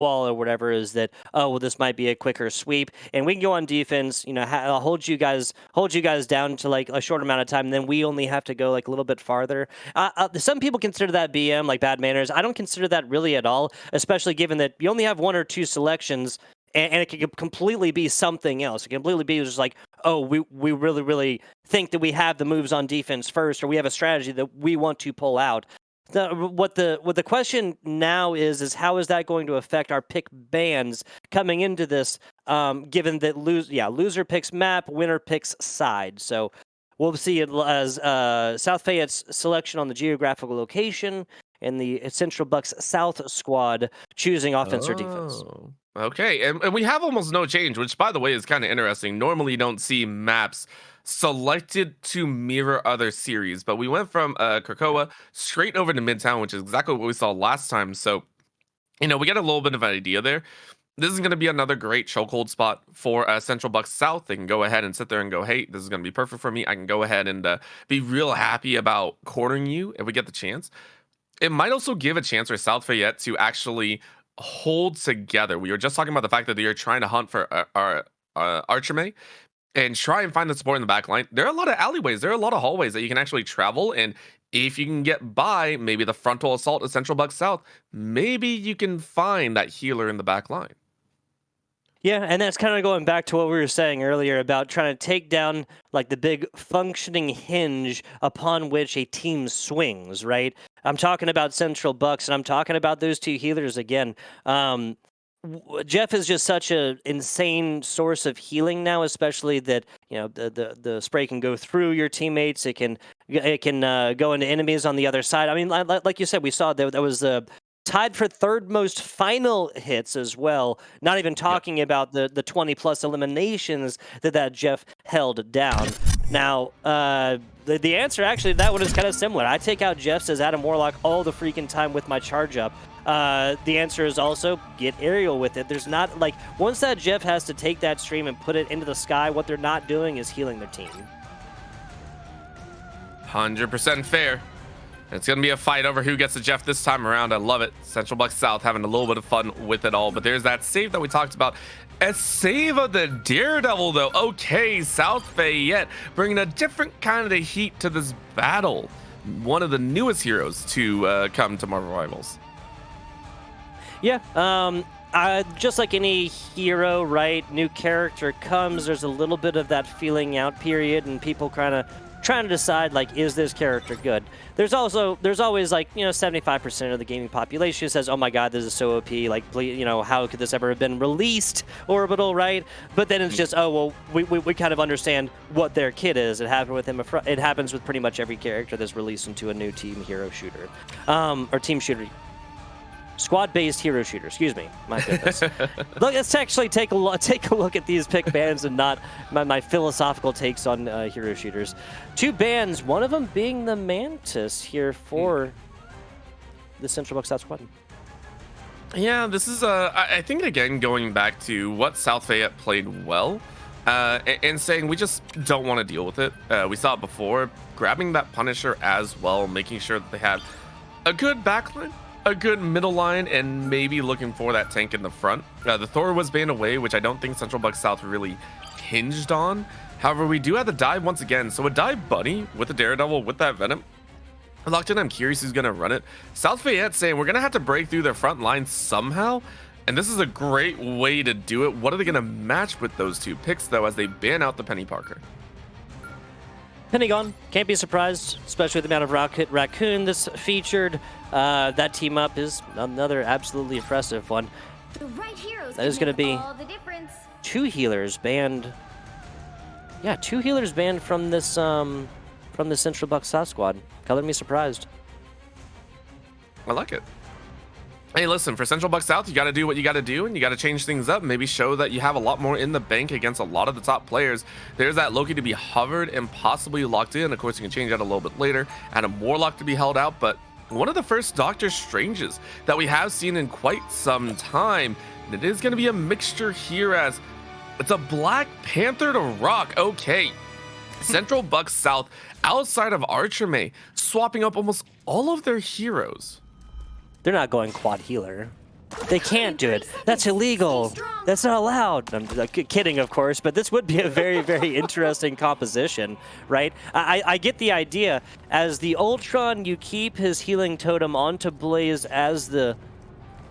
wall or whatever is that, oh well, this might be a quicker sweep and we can go on defense, hold you guys down to like a short amount of time, and then we only have to go like a little bit farther. Some people consider that BM, like bad manners. I don't consider that really at all, especially given that you only have one or two selections, and it can completely be something else. It can completely be just like, oh, we really think that we have the moves on defense first, or we have a strategy that we want to pull out. What the question now is how is that going to affect our pick bans coming into this? Given that loser picks map, winner picks side. So we'll see it as South Fayette's selection on the geographical location and the Central Bucks South squad choosing offense or defense. Okay, and we have almost no change, which by the way is kind of interesting. Normally you don't see maps selected to mirror other series, but we went from Krakoa straight over to Midtown, which is exactly what we saw last time. So, we get a little bit of an idea there. This is going to be another great chokehold spot for Central Bucks South. They can go ahead and sit there and go, hey, this is going to be perfect for me. I can go ahead and be real happy about cornering you if we get the chance. It might also give a chance for South Fayette to actually hold together. We were just talking about the fact that they are trying to hunt for our Archime and try and find the support in the back line. There are a lot of alleyways. There are a lot of hallways that you can actually travel. And if you can get by maybe the frontal assault of Central Bucks South, maybe you can find that healer in the back line. Yeah, and that's kind of going back to what we were saying earlier about trying to take down like the big functioning hinge upon which a team swings, right? I'm talking about Central Bucks, and I'm talking about those two healers again. Jeff is just such an insane source of healing now, especially that the spray can go through your teammates. It can go into enemies on the other side. I mean, like you said, we saw that was tied for third most final hits as well. Not even talking about the 20 plus eliminations that Jeff held down. Now, the answer actually to that one is kind of similar. I take out Jeff, says Adam Warlock, all the freaking time with my charge up. The answer is also get aerial with it. There's not like once that Jeff has to take that stream and put it into the sky, what they're not doing is healing their team. 100% fair. It's going to be a fight over who gets the Jeff this time around. I love it. Central Bucks South having a little bit of fun with it all. But there's that save that we talked about. A save of the Daredevil, though. Okay, South Fayette bringing a different kind of heat to this battle. One of the newest heroes to come to Marvel Rivals. Yeah, just like any hero, right? New character comes, there's a little bit of that feeling out period, and people kind of trying to decide, like, is this character good? There's always like 75% of the gaming population says, oh my god, this is so OP, like, please, how could this ever have been released? Orbital, right? But then it's just, oh well, we kind of understand what their kit is. It happened with him. It happens with pretty much every character that's released into a new team hero shooter, or team shooter. Squad-based hero shooter. Excuse me. My goodness. Look, let's actually take a look at these pick bans and not my philosophical takes on hero shooters. Two bans, one of them being the Mantis here for the Central Bucks South squad. Yeah, this is I think again going back to what South Fayette played well, and saying we just don't want to deal with it. We saw it before, grabbing that Punisher as well, making sure that they had a good backline, a good middle line, and maybe looking for that tank in the front. The Thor was banned away, which I don't think Central Bucks South really hinged on. However, we do have the dive once again. So a dive bunny with the Daredevil with that Venom. Locked in, I'm curious who's going to run it. South Fayette saying we're going to have to break through their front line somehow. And this is a great way to do it. What are they going to match with those two picks, though, as they ban out the Penny Parker? Penny gone. Can't be surprised, especially with the amount of Rocket Raccoon that's featured. That team up is another absolutely impressive one. The right heroes that is going to be two healers banned. Yeah, two healers banned from this the Central Bucks South squad. Color me surprised. I like it. Hey, listen, for Central Bucks South, you got to do what you got to do, and you got to change things up. Maybe show that you have a lot more in the bank against a lot of the top players. There's that Loki to be hovered and possibly locked in. Of course, you can change that a little bit later. Adam Warlock to be held out, but one of the first Doctor Stranges that we have seen in quite some time. And it is going to be a mixture here as it's a Black Panther to Rock. Okay. Central Bucks South, outside of Archime, swapping up almost all of their heroes. They're not going quad healer. They can't do it. That's illegal. That's not allowed. I'm kidding, of course, but this would be a very, very interesting composition, right? I get the idea. As the Ultron, you keep his healing totem onto Blaze as the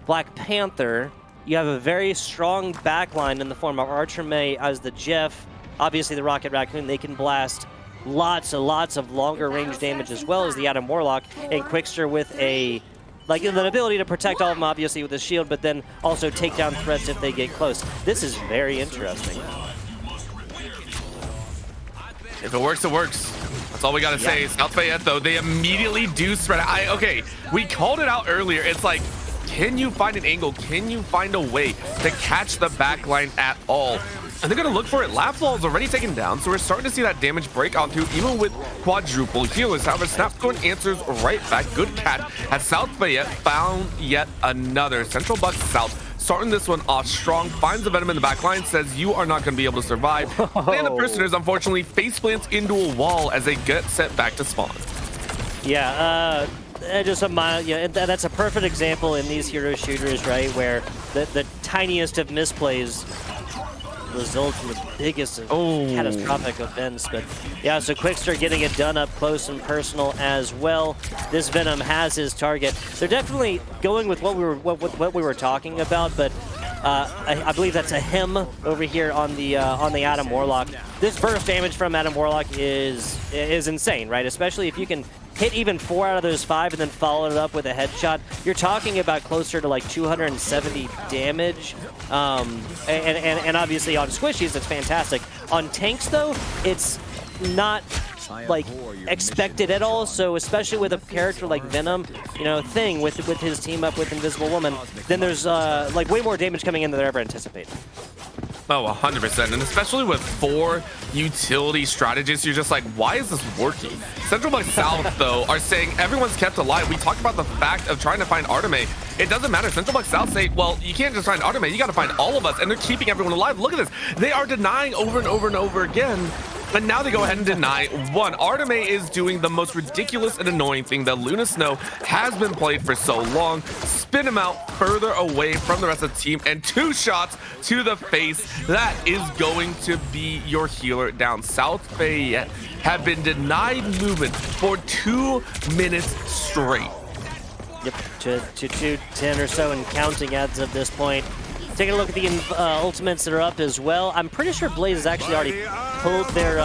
Black Panther. You have a very strong backline in the form of Archer May as the Jeff. Obviously, the Rocket Raccoon, they can blast lots of longer range damage, as well as the Adam Warlock, and Quickster with the ability to protect all of them, obviously, with his shield, but then also take down threats if they get close. This is very interesting. If it works, it works. That's all we gotta say. South Fayette, though, they immediately do spread out. Okay, we called it out earlier. It's like, can you find an angle? Can you find a way to catch the backline at all? And they're going to look for it. Lapfall is already taken down, so we're starting to see that damage break onto even with quadruple healers. However, Snapthorn answers right back. Good catch as South Fayette found yet another. Central Bucks South starting this one off strong, finds the Venom in the back line, says you are not going to be able to survive. And the Prisoners, unfortunately, face plants into a wall as they get set back to spawn. Yeah, just a mild, that's a perfect example in these hero shooters, right, where the tiniest of misplays results in the biggest of catastrophic events. But yeah, so Quickster getting it done up close and personal as well. This Venom has his target. They're definitely going with what we were talking about, but I believe that's a him over here on the Adam Warlock. This burst damage from Adam Warlock is insane, right? Especially if you can hit even 4 out of those 5 and then follow it up with a headshot. You're talking about closer to like 270 damage. And obviously on squishies, it's fantastic. On tanks, though, it's not like expected at all. So especially with a character like Venom, Thing with his team up with Invisible Woman, then there's like way more damage coming in than they're ever anticipated. Oh, 100%. And especially with 4 utility strategists, you're just like, why is this working? Central Bucks South, though, are saying everyone's kept alive. We talked about the fact of trying to find Arteme. It doesn't matter. Central Bucks South say, well, you can't just find Arteme. You got to find all of us. And they're keeping everyone alive. Look at this. They are denying over and over and over again. And now they go ahead and deny one. Arteme is doing the most ridiculous and annoying thing that Luna Snow has been played for so long. Spin him out further away from the rest of the team, and 2 shots to the face. That is going to be your healer down. South Fayette have been denied movement for 2 minutes straight. Yep, to 10 or so and counting as of this point. Taking a look at the ultimates that are up as well. I'm pretty sure Blaze has actually already pulled their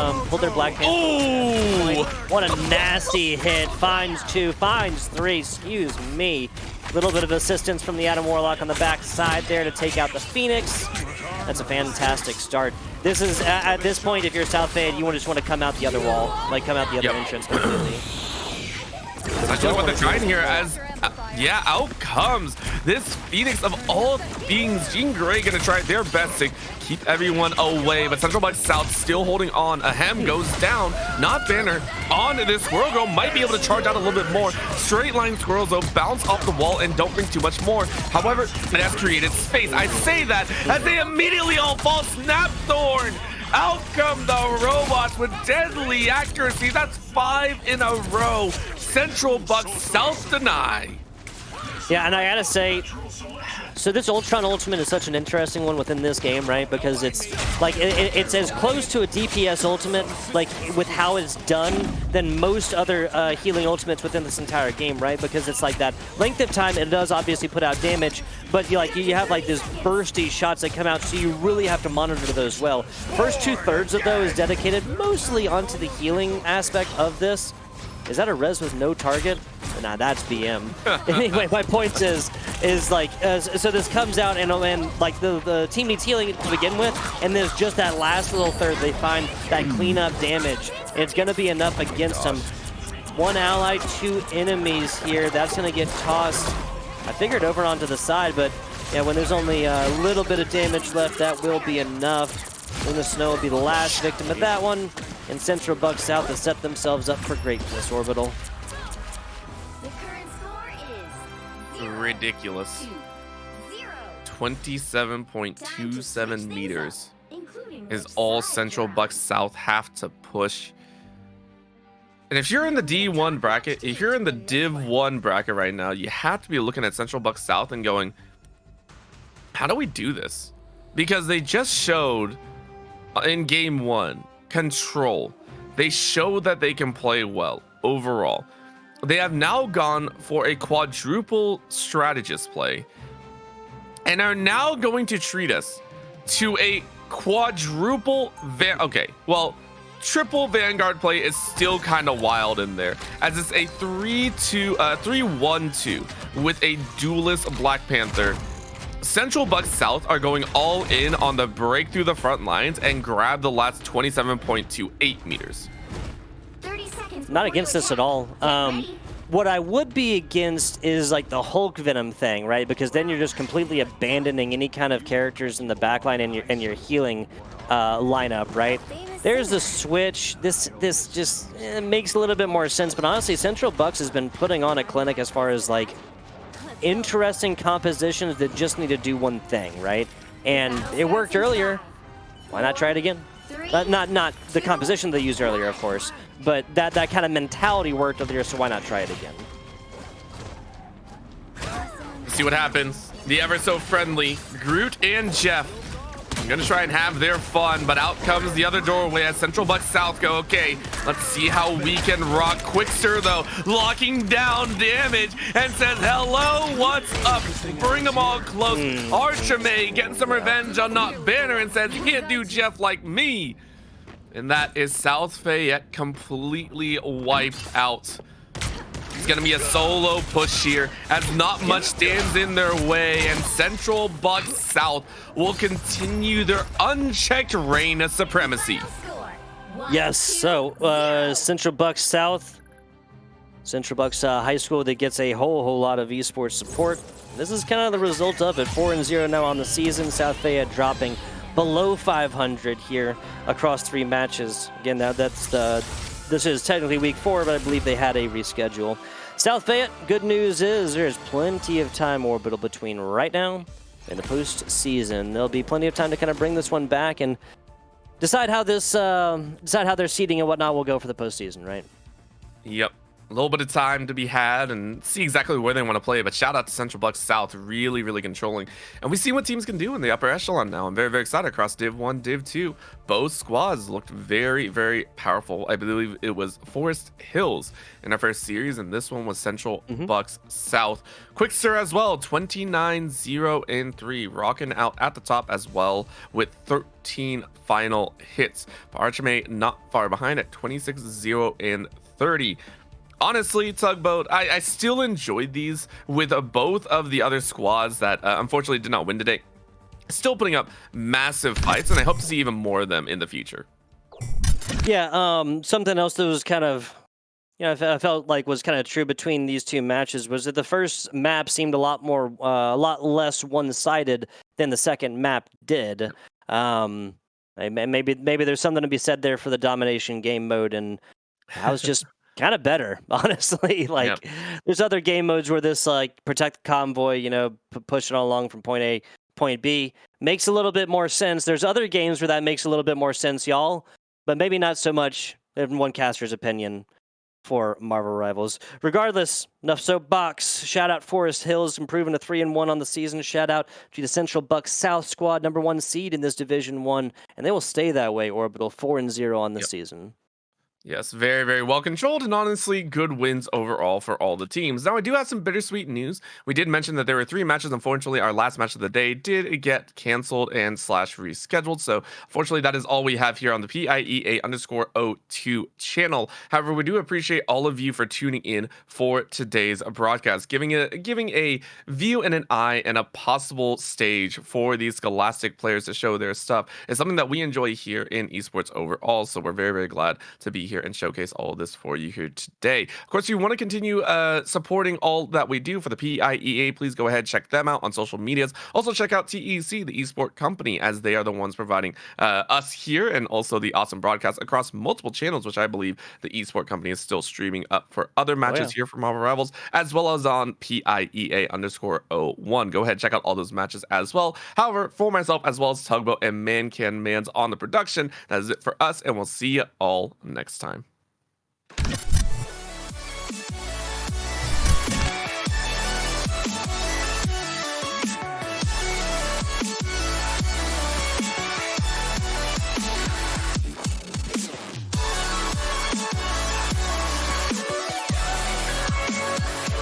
Black Panther. Oh! What a nasty hit. Finds 2, finds 3, excuse me. Little bit of assistance from the Adam Warlock on the back side there to take out the Phoenix. That's a fantastic start. This is, at this point, if you're South Fayette, you just want to come out the other wall, like come out the other entrance completely. That's what they're trying here as, out comes this Phoenix of all things. Jean Grey gonna try their best to keep everyone away, but Central Bucks South still holding on. A Hem goes down, not Banner. On this Squirrel Girl might be able to charge out a little bit more. Straight line Squirrels, though, bounce off the wall and don't bring too much more. However, it has created space. I say that as they immediately all fall. Snapthorn! Out come the robots with deadly accuracy. That's 5 in a row. Central Bucks South deny. Yeah, and I gotta say, so this Ultron Ultimate is such an interesting one within this game, right? Because it's like it's as close to a DPS Ultimate, like with how it's done, than most other healing Ultimates within this entire game, right? Because it's like that length of time. It does obviously put out damage, but you have like this bursty shots that come out, so you really have to monitor those well. First 2/3 of those dedicated mostly onto the healing aspect of this. Is that a res with no target? Nah, that's BM. Anyway, my point is like, so this comes out and like the team needs healing to begin with, and there's just that last little third. They find that cleanup damage. It's going to be enough against them. 1 ally, 2 enemies here. That's going to get tossed, I figured, over onto the side, but yeah, when there's only a little bit of damage left, that will be enough. Luna Snow will be the last victim of that one, and Central Bucks South has set themselves up for greatness, Orbital. The current score is Ridiculous. 27.27 meters is all Central Bucks South have to push. And if you're in the D1 bracket, if you're in the Div 1 bracket right now, you have to be looking at Central Bucks South and going, how do we do this? Because they just showed in game 1 control. They showed that they can play well overall. They have now gone for a quadruple strategist play and are now going to treat us to a quadruple triple Vanguard play is still kind of wild in there, as it's a 3-1-2 with a duelist Black Panther. Central Bucks South are going all in on the break through the front lines and grab the last 27.28 meters. 30 seconds. Not against this at all. What I would be against is like the Hulk Venom thing, right? Because then you're just completely abandoning any kind of characters in the backline and your healing lineup, right? There's the switch. This just makes a little bit more sense. But honestly, Central Bucks has been putting on a clinic as far as like interesting compositions that just need to do one thing, right? And it worked earlier. Why not try it again? Not the composition they used earlier, of course, but that kind of mentality worked earlier, so why not try it again? See what happens. The ever so friendly Groot and Jeff are gonna try and have their fun, but out comes the other doorway as Central Bucks South go, okay, let's see how we can rock. Quickster, though, locking down damage and says, hello, what's up? Bring them all close. Archimay getting some revenge on Not Banner and says, you can't do Jeff like me. And that is South Fayette completely wiped out. It's going to be a solo push here as not much stands in their way, and Central Bucks South will continue their unchecked reign of supremacy. Yes, so Central Bucks South, Central Bucks High School that gets a whole lot of esports support. This is kind of the result of it. 4-0 now on the season. South Fayette dropping below 500 here across 3 matches. Again, this is technically week 4, but I believe they had a reschedule. South Fayette, good news is there's plenty of time orbital between right now and the postseason. There'll be plenty of time to kind of bring this one back and decide how their seeding and whatnot will go for the postseason, right? Yep. A little bit of time to be had and see exactly where they want to play, but shout out to Central Bucks South, really controlling. And we see what teams can do in the upper echelon now. I'm very excited across Div 1, Div 2. Both squads looked very powerful. I believe it was Forest Hills in our first series, and this one was Central Bucks South. Quickster as well, 29-0-3, rocking out at the top as well with 13 final hits. Archimay not far behind at 26-0-30. Honestly, Tugboat, I still enjoyed these with both of the other squads that unfortunately did not win today. Still putting up massive fights, and I hope to see even more of them in the future. Yeah, something else that was kind of, I felt like was kind of true between these two matches was that the first map seemed a lot less one-sided than the second map did. Maybe there's something to be said there for the domination game mode, and I was just kind of better, honestly. Like, there's other game modes where this, like, protect the convoy, push it along from point A, point B, makes a little bit more sense. There's other games where that makes a little bit more sense, y'all, but maybe not so much in one caster's opinion for Marvel Rivals. Regardless, enough soapbox. Shout out Forest Hills, improving to 3-1 on the season. Shout out to the Central Bucks South squad, #1 seed in this Division 1, and they will stay that way, Orbital, 4-0 on the season. Yes, very well controlled, and honestly, good wins overall for all the teams. Now, I do have some bittersweet news. We did mention that there were 3 matches. Unfortunately, our last match of the day did get canceled and /rescheduled. So, unfortunately, that is all we have here on the PIEA_02 channel. However, we do appreciate all of you for tuning in for today's broadcast, giving a view and an eye and a possible stage for these Scholastic players to show their stuff. It's something that we enjoy here in esports overall. So, we're very glad to be here and showcase all of this for you here today. Of course, if you want to continue supporting all that we do for the PIEA, please go ahead, check them out on social medias. Also, check out TEC, the esport company, as they are the ones providing us here and also the awesome broadcast across multiple channels, which I believe the esport company is still streaming up for other matches here for Marvel Rivals, as well as on PIEA_01. Go ahead, check out all those matches as well. However, for myself, as well as Tugboat and Mans on the production, that is it for us, and we'll see you all next time.